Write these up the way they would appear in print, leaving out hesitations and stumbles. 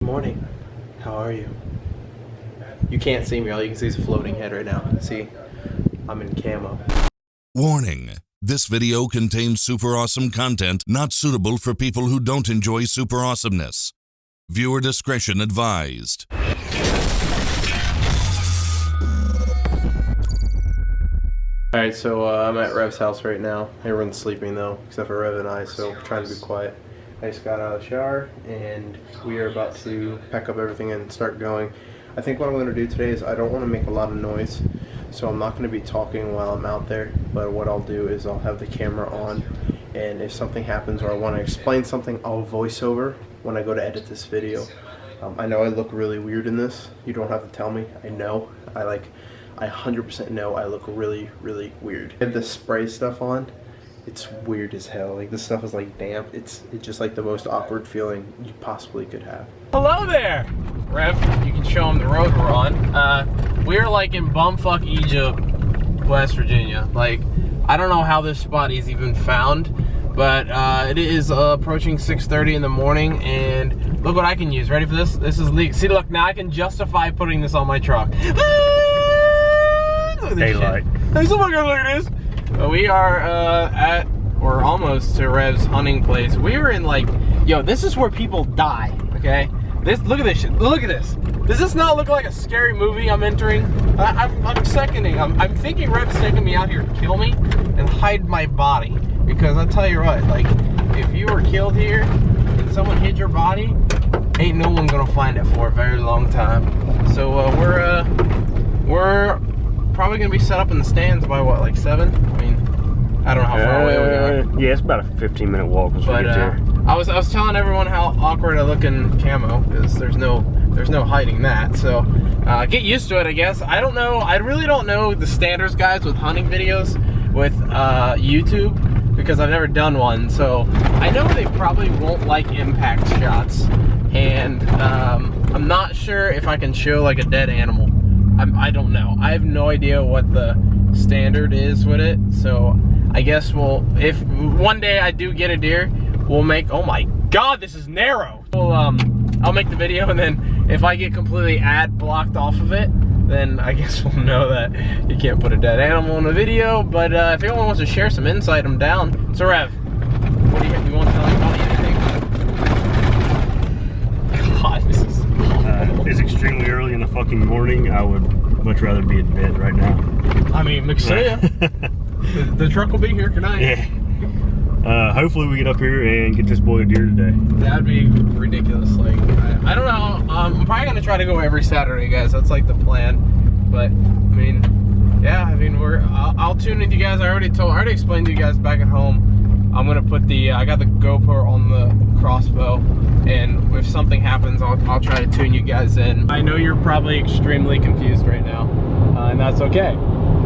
Good morning. How are you? You can't see me. All you can see is a floating head right now. See? I'm in camo. Warning. This video contains super awesome content not suitable for people who don't enjoy super awesomeness. Viewer discretion advised. Alright, so I'm at Rev's house right now. Everyone's sleeping though, except for Rev and I, so I'm trying to be quiet. I just got out of the shower and we are about to pack up everything and start going. I think what I'm going to do today is I don't want to make a lot of noise, so I'm not going to be talking while I'm out there, but what I'll do is I'll have the camera on, and if something happens or I want to explain something, I'll voice over when I go to edit this video. I know I look really weird in this. You don't have to tell me. I know. I 100% know I look really, really weird. I have the spray stuff on. It's weird as hell. Like, this stuff is like damp. It's just like the most awkward feeling you possibly could have. Hello there, Rev. You can show them the road we're on. We're like in bumfuck Egypt, West Virginia. Like, I don't know how this spot is even found, but it is approaching 6:30 in the morning, and look what I can use. Ready for this? This is legal. See, look, now I can justify putting this on my truck. Look at this daylight. Shit. Oh my God, look at this. We are we're almost to Rev's hunting place. We were in like, yo, this is where people die, okay? Look at this shit, look at this. Does this not look like a scary movie I'm entering? I'm seconding, I'm thinking Rev's taking me out here to kill me and hide my body. Because I'll tell you what, like, if you were killed here and someone hid your body, ain't no one gonna find it for a very long time. So we're probably gonna be set up in the stands by what, like 7? I mean, I don't know how far away we are. Yeah, it's about a 15-minute walk once we get there. I was telling everyone how awkward I look in camo, because there's no hiding that. So get used to it, I guess. I don't know. I really don't know the standards, guys, with hunting videos with YouTube, because I've never done one. So I know they probably won't like impact shots, and I'm not sure if I can show like a dead animal. I don't know. I have no idea what the standard is with it. So I guess if one day I do get a deer, we'll make, oh my God, this is narrow. I'll make the video, and then if I get completely ad blocked off of it, then I guess we'll know that you can't put a dead animal in a video. But if anyone wants to share some insight, I'm down. So Rev, what do you want to tell anybody? Anything? God, this is it's extremely early in the fucking morning. I would much rather be in bed right now. I mean, McSaya, the truck will be here tonight. Yeah. Hopefully we get up here and get this boy a deer today. That'd be ridiculous. Like, I don't know. I'm probably gonna try to go every Saturday, guys. That's like the plan. But I mean, yeah. I mean, I'll tune in to you guys. I already explained to you guys back at home. I'm gonna put I got the GoPro on the crossbow, and if something happens, I'll try to tune you guys in. I know you're probably extremely confused right now, and that's okay,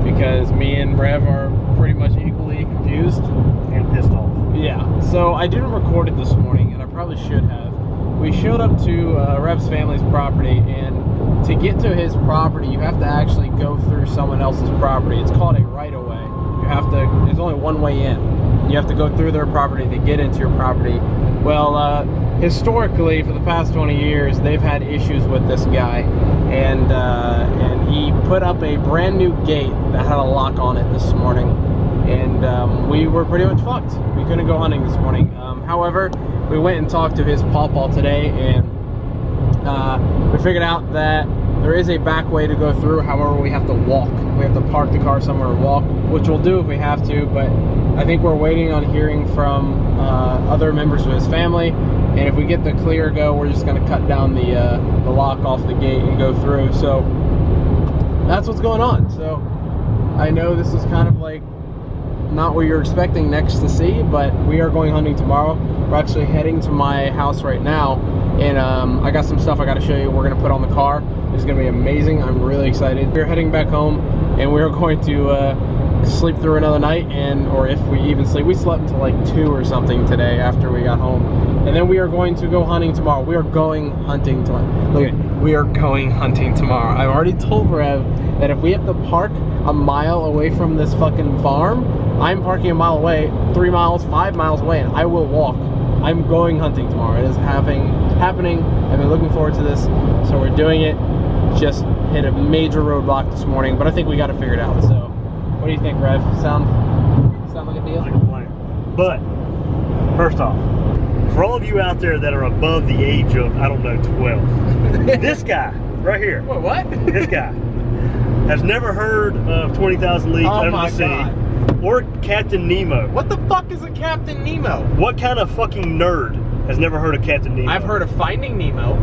because me and Rev are pretty much equally confused And pissed off. Yeah, so I didn't record it this morning, and I probably should have. We showed up to Rev's family's property, and to get to his property, you have to actually go through someone else's property. It's called a right-of-way. There's only one way in. You have to go through their property to get into your property. Well, historically, for the past 20 years, they've had issues with this guy, and he put up a brand new gate that had a lock on it this morning, and we were pretty much fucked. We couldn't go hunting this morning. However, we went and talked to his pawpaw today, and we figured out that there is a back way to go through. However, we have to walk. We have to park the car somewhere and walk, which we'll do if we have to, but I think we're waiting on hearing from other members of his family, and if we get the clear go, we're just going to cut down the lock off the gate and go through. So that's what's going on. So I know this is kind of like not what you're expecting next to see, but we are going hunting tomorrow. We're actually heading to my house right now, and I got some stuff I got to show you. We're going to put on the car. It's going to be amazing. I'm really excited. We're heading back home, and we're going to sleep through another night, or if we even sleep. We slept until like 2 or something today after we got home, and then we are going to go hunting tomorrow. We are going hunting tomorrow. Look at it. We are going hunting tomorrow. I've already told Rev that if we have to park a mile away from this fucking farm, I'm parking a mile away, 3 miles, 5 miles away, and I will walk. I'm going hunting tomorrow. It is happening. I've been looking forward to this, so we're doing it. Just hit a major roadblock this morning, but I think we got to figure it out. So, what do you think, Rev? Sound like a deal? Like a plan. But first off, for all of you out there that are above the age of, I don't know, 12, this guy right here. What? This guy has never heard of 20,000 Leagues Under the Sea or Captain Nemo. What the fuck is a Captain Nemo? What kind of fucking nerd has never heard of Captain Nemo? I've heard of Finding Nemo.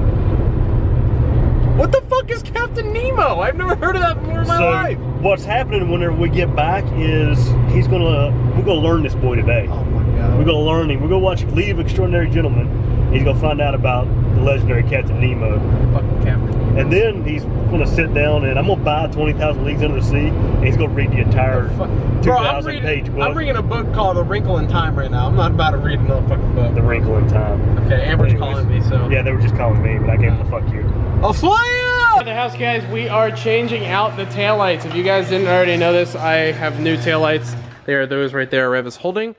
What the fuck is Captain Nemo? I've never heard of that before in my life. What's happening whenever we get back is we're gonna learn this boy today. Oh my god. We're gonna learn him. We're gonna watch League of Extraordinary Gentlemen. He's gonna find out about the legendary Captain Nemo. Fucking Captain Nemo. And then he's gonna sit down and I'm gonna buy 20,000 Leagues Under the Sea and he's gonna read the entire 2,000-page book. I'm reading a book called A Wrinkle in Time right now. I'm not about to read another fucking book. The Wrinkle in Time. Okay, Amber's calling me, so. Yeah, they were just calling me, but I gave them the fuck you. I'll fly you! At the house, guys, we are changing out the taillights. If you guys didn't already know this, I have new taillights. They are those right there Rev is holding.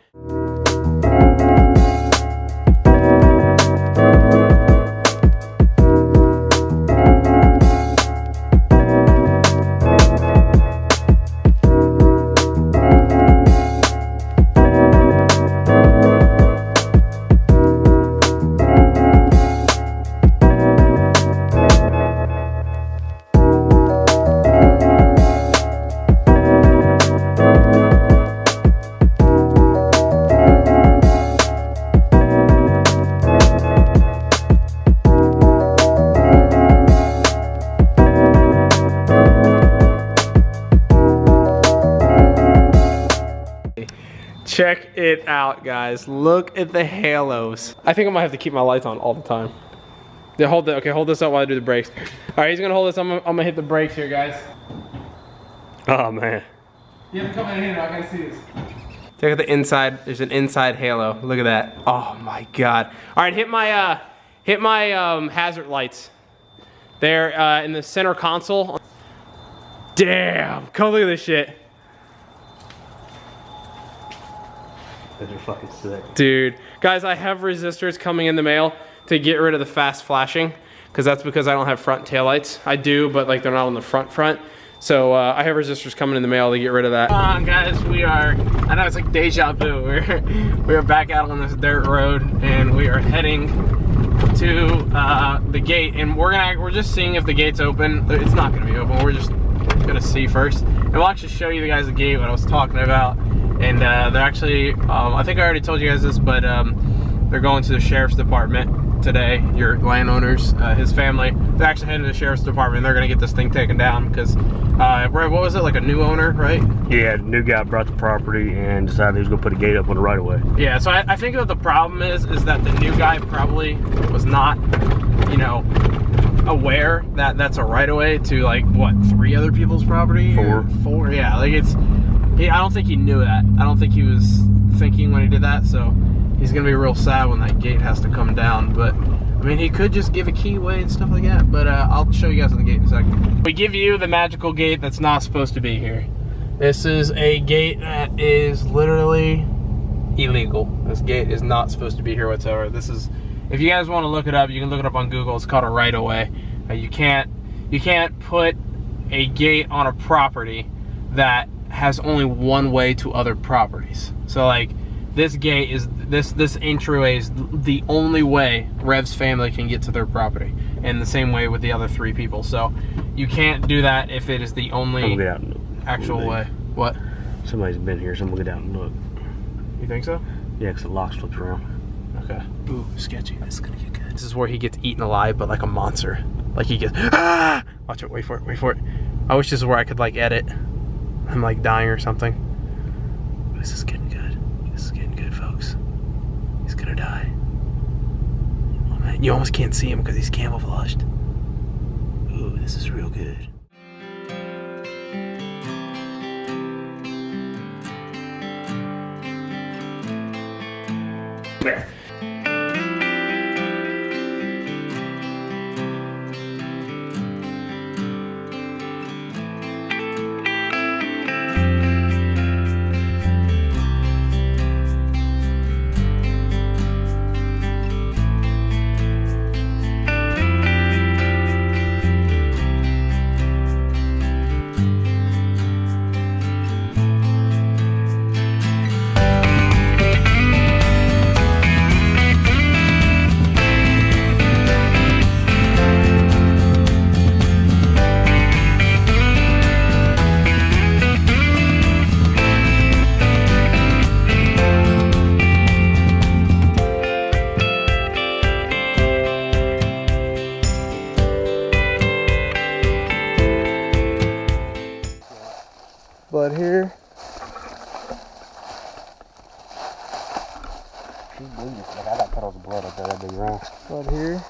Check it out, guys. Look at the halos. I think I might have to keep my lights on all the time. Yeah, hold this up while I do the brakes. All right, he's gonna hold this. I'm gonna hit the brakes here, guys. Oh man. You have to come in here now. I gotta see this. Check out the inside. There's an inside halo. Look at that. Oh my god. All right, hit my hazard lights. They're in the center console. Damn. Come look at this shit. Those are fucking sick. Dude, guys, I have resistors coming in the mail to get rid of the fast flashing, because I don't have front taillights. I do, but like they're not on the front. So I have resistors coming in the mail to get rid of that. Come on, guys, I know it's like deja vu. We're back out on this dirt road, and we are heading to the gate, and we're just seeing if the gate's open. It's not gonna be open. We're just gonna see first, and we'll actually show you guys the gate, what I was talking about. And they're actually, I think I already told you guys this, but they're going to the sheriff's department today. Your landowners, his family, they're actually heading to the sheriff's department. They're gonna get this thing taken down because, what was it, like a new owner, right? Yeah, new guy brought the property and decided he was gonna put a gate up on the right of way. Yeah, so I think that the problem is that the new guy probably was not, you know, aware that that's a right of way to like, what, 3 other people's property? 4, yeah, like it's, I don't think he knew that. I don't think he was thinking when he did that, so he's gonna be real sad when that gate has to come down. But I mean, he could just give a key away and stuff like that. But I'll show you guys on the gate in a second. We give you the magical gate that's not supposed to be here. This is a gate that is literally illegal. This gate is not supposed to be here whatsoever. This is, if you guys want to look it up, you can look it up on Google. It's called a right-of-way. You can't put a gate on a property that has only one way to other properties. So like this gate is this entryway is the only way Rev's family can get to their property, and the same way with the other 3 people. So you can't do that if it is the only get out and look. actual way. What? Somebody's been here, so I'm gonna get out and look. You think so? Yeah, because the lock's flipped around. Okay. Ooh, sketchy. This is gonna get good. This is where he gets eaten alive, but like a monster. Like he gets, ah! Watch it, wait for it. I wish this is where I could like edit. I'm like dying or something. This is getting good. This is getting good, folks. He's gonna die. Oh man, you almost can't see him because he's camouflaged. Ooh, this is real good. Yeah. Blood here. She's bleeding. Like I got puddles of blood up there. That big round. Blood here.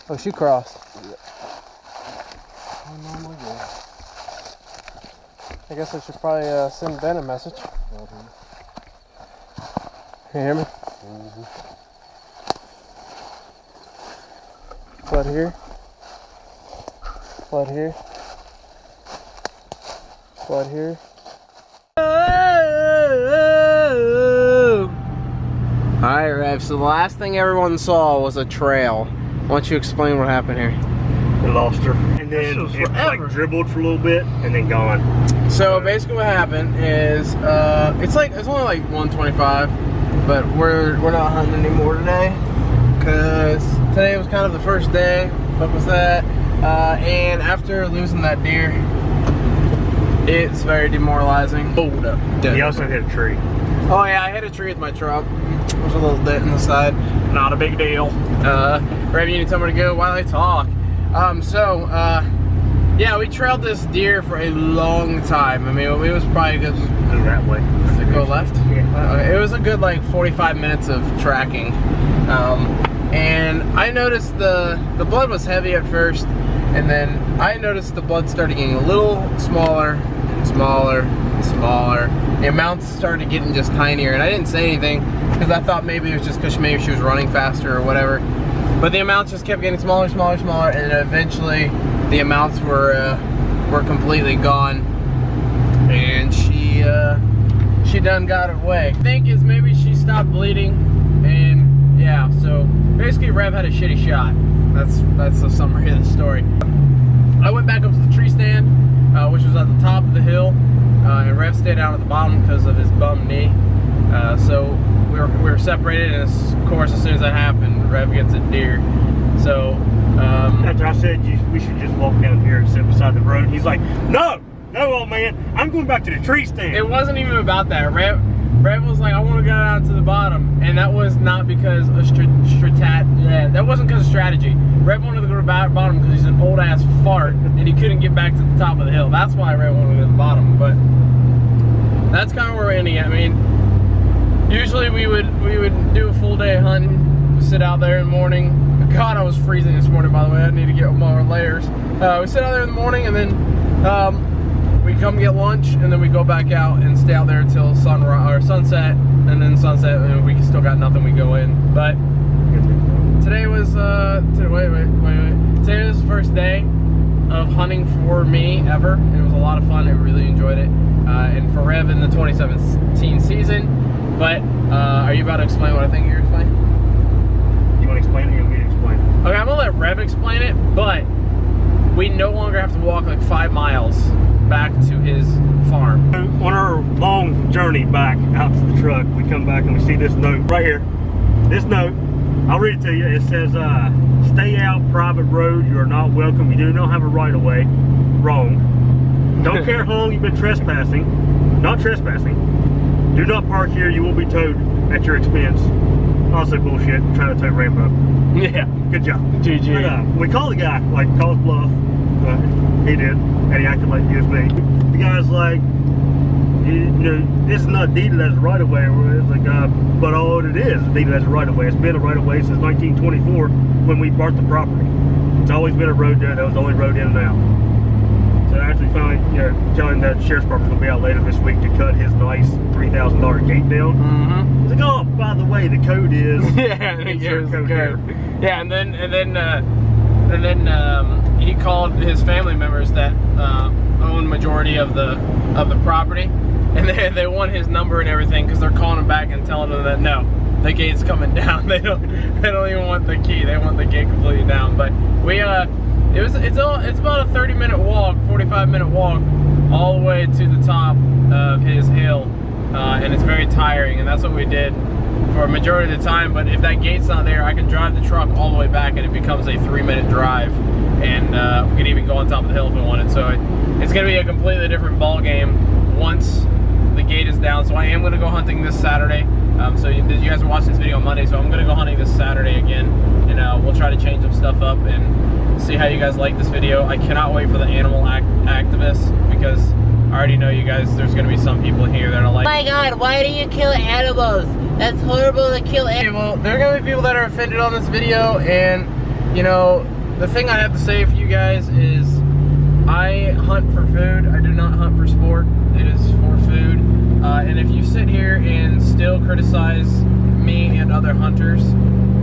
Oh, she crossed. Oh, normally good. I guess I should probably send Ben a message. Can you hear me? Mm-hmm. Blood here. Blood here. Blood here. Alright, Rev, so the last thing everyone saw was a trail. Why don't you explain what happened here? We lost her. And then it like dribbled for a little bit and then gone. So basically what happened is it's only like 1:25, but we're not hunting anymore today because today was kind of the first day. Fuck was that? And after losing that deer, it's very demoralizing. Hold up. He also hit a tree. Oh yeah, I hit a tree with my truck. There's a little dent in the side. Not a big deal. Rev, you need somewhere to go while I talk. Yeah, we trailed this deer for a long time. I mean, it was probably good. Go that way. To go left? Yeah. It was a good like 45 minutes of tracking. And I noticed the blood was heavy at first, and then I noticed the blood started getting a little smaller and smaller and smaller. The amounts started getting just tinier, and I didn't say anything because I thought maybe it was just because maybe she was running faster or whatever. But the amounts just kept getting smaller, smaller, smaller, and eventually the amounts were completely gone, and she done got away. I think is maybe she stopped bleeding, and yeah. So basically, Rev had a shitty shot. That's the summary of the story. I went back up to the tree stand, which was at the top of the hill, and Rev stayed down at the bottom because of his bum knee. So we were separated, and of course, as soon as that happened, Rev gets a deer. So after I said we should just walk down here and sit beside the road, he's like, no, old man, I'm going back to the tree stand. It wasn't even about that. Rev was like, I want to go down to the bottom, and that was not because of that wasn't because of strategy. Rev wanted to go to the bottom because he's an old ass fart, and he couldn't get back to the top of the hill. That's why Rev wanted to go to the bottom. But that's kind of where we're ending. I mean, usually we would do a full day of hunting, sit out there in the morning. God, I was freezing this morning, by the way. I need to get more layers. We sit out there in the morning, and then we come get lunch, and then we go back out and stay out there until sunset, and then sunset, and we still got nothing, we go in. But today was today was the first day of hunting for me ever. It was a lot of fun. I really enjoyed it, and for Rev in the 2017 season. But are you about to explain what I think you're explaining? You want to explain it, or you want me to explain it? Okay, I'm gonna let Rev explain it, but we no longer have to walk like 5 miles back to his farm. On our long journey back out to the truck, we come back and we see this note right here. This note, I'll read it to you. It says, stay out, private road, you are not welcome. You do not have a right of way. Wrong. Don't care how long you've been trespassing. Not trespassing. Do not park here, you will be towed at your expense. Also bullshit, trying to tow Rambo. Yeah. Good job. GG. But, we called the guy, like, called bluff. He did, and he acted like he was me. The guy's like, you know, this is not deeded as a right of way. It's like, but all it is deeded as a right of way. It's been a right of way since 1924 when we bought the property. It's always been a road there. That was the only road in and out. So actually, finally, you know, telling that sheriff's department's gonna be out later this week to cut his nice $3,000 gate down. Mm-hmm. It's like, oh, by the way, the code is. Yeah, the code here. Yeah, and then he called his family members that own majority of the property, and they want his number and everything because they're calling him back and telling him that no, the gate's coming down. They don't even want the key. They want the gate completely down. But we it's about a 30-minute walk, 45-minute walk all the way to the top of his hill, and it's very tiring, and that's what we did for a majority of the time. But if that gate's not there, I can drive the truck all the way back, and it becomes a 3-minute drive, and we could even go on top of the hill if we wanted. So it's going to be a completely different ball game once the gate is down. So I am going to go hunting this Saturday. So you guys are watching this video on Monday, so I'm going to go hunting this Saturday again, and we'll try to change change some stuff up and see how you guys like this video. I cannot wait for the animal activists, because I already know you guys, there's going to be some people here that are like, oh my god, why do you kill animals? That's horrible to kill animals. well, there are going to be people that are offended on this video, and you know, the thing I have to say for you guys is I hunt for food. I do not hunt for sport. It is for food. And if you sit here and still criticize me and other hunters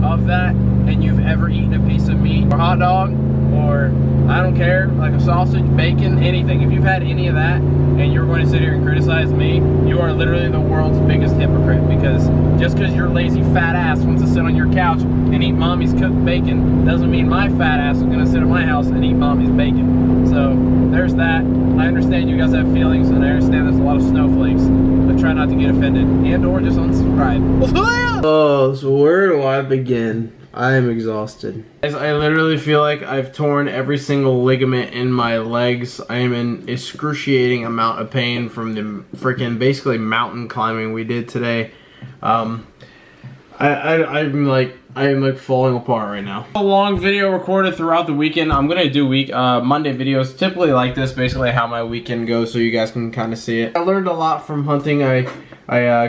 of that, and you've ever eaten a piece of meat or hot dog, or I don't care, like a sausage, bacon, anything, if you've had any of that and you're going to sit here and criticize me, you are literally the world's biggest hypocrite, because just because your lazy fat ass wants to sit on your couch and eat mommy's cooked bacon doesn't mean my fat ass is going to sit at my house and eat mommy's bacon. So there's that. I understand you guys have feelings, and I understand there's a lot of snowflakes, but try not to get offended, and or just unsubscribe. Oh, so where do I begin? I am exhausted. Guys, I literally feel like I've torn every single ligament in my legs. I am in excruciating amount of pain from the freaking basically mountain climbing we did today. I'm like falling apart right now. A long video recorded throughout the weekend. I'm gonna do Monday videos, typically like this, basically how my weekend goes, so you guys can kind of see it. I learned a lot from hunting. I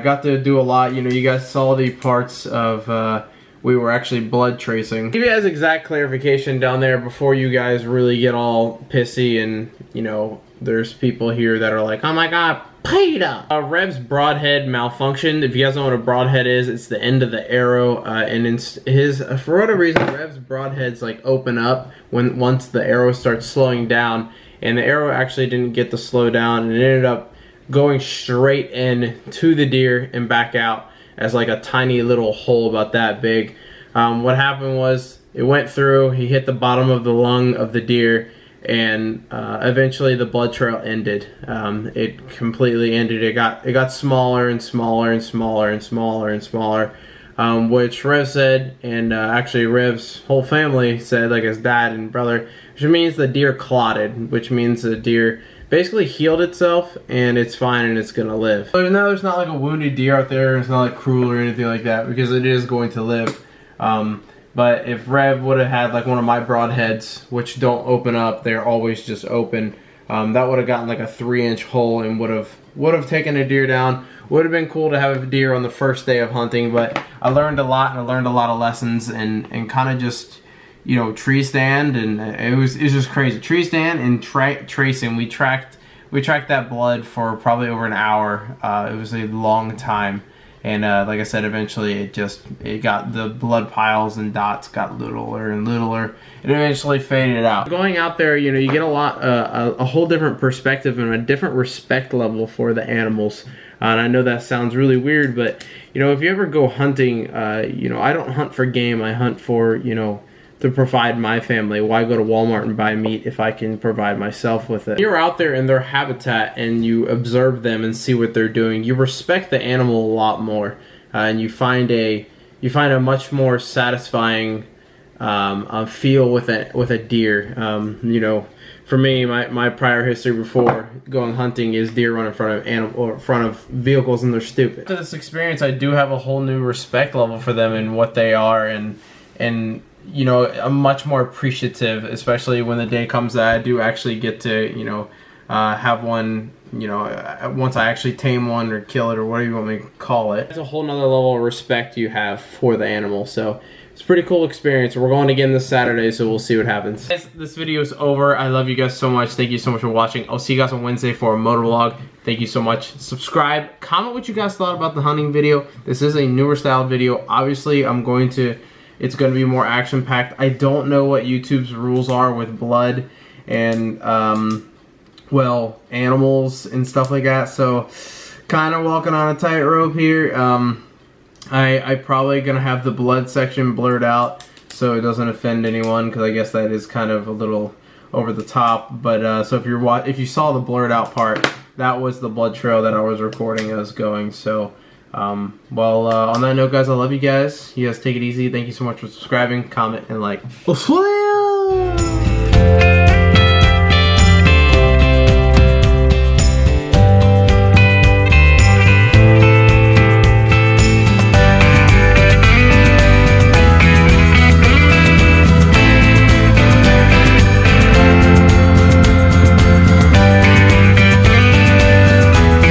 got to do a lot. You know, you guys saw the parts of we were actually blood tracing. Give you guys exact clarification down there before you guys really get all pissy, and you know, there's people here that are like, oh my god, Peter! Rev's broadhead malfunctioned. If you guys know what a broadhead is, it's the end of the arrow, and in for whatever reason, Rev's broadheads like open up once the arrow starts slowing down, and the arrow actually didn't get to slow down, and it ended up going straight in to the deer and back out as like a tiny little hole about that big. What happened was it went through, he hit the bottom of the lung of the deer, and eventually the blood trail ended. It completely ended. It got smaller and smaller and smaller and smaller and smaller, which Rev said, and actually Rev's whole family said, like his dad and brother, which means the deer clotted, which means the deer basically healed itself and it's fine and it's gonna live. So now there's not like a wounded deer out there, it's not like cruel or anything like that, because it is going to live. But if Rev would have had like one of my broadheads, which don't open up, they're always just open, that would have gotten like a 3-inch hole and would have taken a deer down. Would have been cool to have a deer on the first day of hunting, but I learned a lot, and I learned a lot of lessons, and kind of just, you know, tree stand, and it was just crazy. Tree stand and tracing. We tracked that blood for probably over an hour. It was a long time, and like I said, eventually it got, the blood piles and dots got littler and littler. It eventually faded out. Going out there, you know, you get a whole different perspective and a different respect level for the animals. And I know that sounds really weird, but you know, if you ever go hunting, you know, I don't hunt for game. I hunt for, you know, to provide my family. Why go to Walmart and buy meat if I can provide myself with it? You're out there in their habitat and you observe them and see what they're doing. You respect the animal a lot more, and you find a much more satisfying feel with a deer. You know, for me, my prior history before going hunting is deer run in front of vehicles, and they're stupid. After this experience, I do have a whole new respect level for them and what they are, and you know, I'm much more appreciative, especially when the day comes that I do actually get to, you know, have one, you know, once I actually tame one or kill it or whatever you want me to call it. It's a whole nother level of respect you have for the animal, so it's a pretty cool experience. We're going again this Saturday, so we'll see what happens. Guys, this video is over. I love you guys so much. Thank you so much for watching. I'll see you guys on Wednesday for a motor vlog. Thank you so much. Subscribe. Comment what you guys thought about the hunting video. This is a newer style video. Obviously, it's going to be more action-packed. I don't know what YouTube's rules are with blood and, well, animals and stuff like that. So, kind of walking on a tightrope here. I probably going to have the blood section blurred out so it doesn't offend anyone, because I guess that is kind of a little over the top. But so if you saw the blurred out part, that was the blood trail that I was recording as going. So. On that note, guys, I love you guys. You guys take it easy. Thank you so much for subscribing, comment, and like.